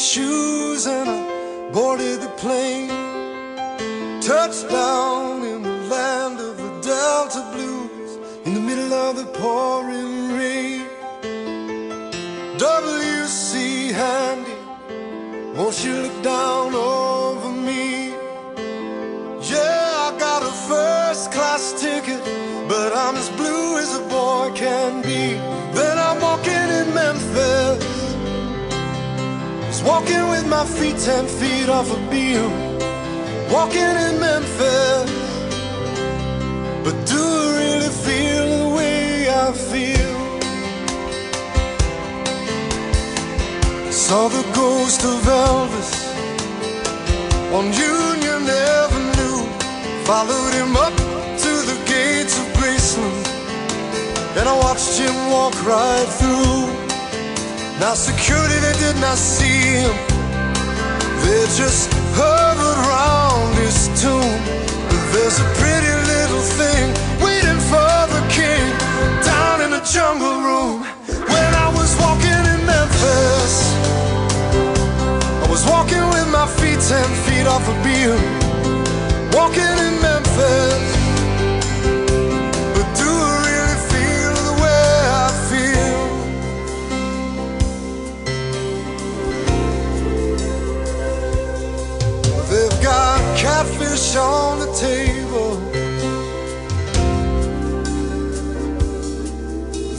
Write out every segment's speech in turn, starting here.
shoes and I boarded the plane. Touched down in the land of the Delta Blues, in the middle of the pouring rain. W.C. Handy, won't you look down over me? Yeah, I got a first-class ticket, but I'm as blue as a boy can be. Then I'm walking in Memphis, was walking with my feet 10 feet off a beam. Walking in Memphis, but do I really feel the way I feel? Saw the ghost of Elvis on Union Avenue, followed him up to the gates of Graceland, and I watched him walk right through. Now security, they did not see him, they just hovered round his tomb. But there's a pretty little thing waiting for the king down in the jungle room. When I was walking in Memphis, I was walking with my feet 10 feet off a beam. Walking in Memphis, but do I really feel the way I feel? They've got catfish on the table,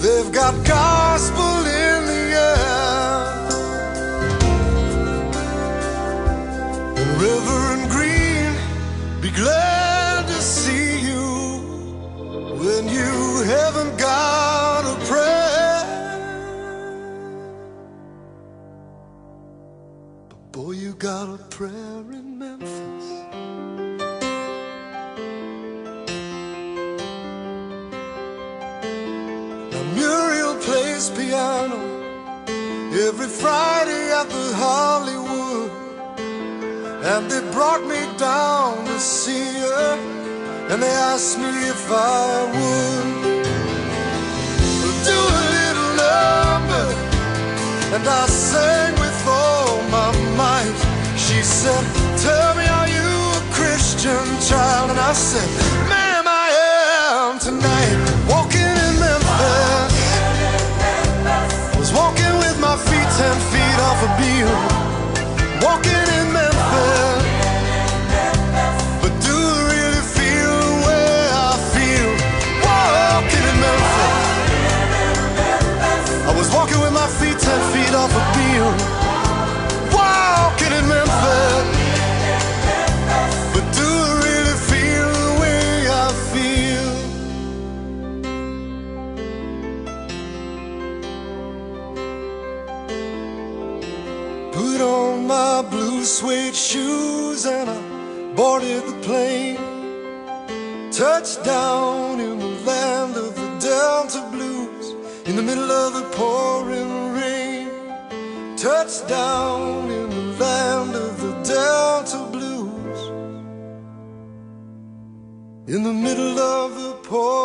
they've got gospel in the air. Reverend Green, be glad to see you when you haven't got a prayer. But boy, you got a prayer in Memphis. Now Muriel plays piano every Friday at the Hollywood, and they brought me down to see her, and they asked me if I would do a little number, and I sang with all my might. She said, tell me, are you a Christian child? And I said, ma'am, I am tonight. Walking in Memphis, was walking with my feet 10 feet off a beam. Walking in Memphis, but do I really feel the way I feel? Walking in Memphis, I was walking with my feet 10 feet off a beam. Walking in Memphis, but do I really feel the way I feel? Put on my blue suede shoes and I boarded the plane. Touched down in the land of the Delta Blues, in the middle of the pouring rain. Touched down in the land of the Delta Blues, in the middle of the pouring rain.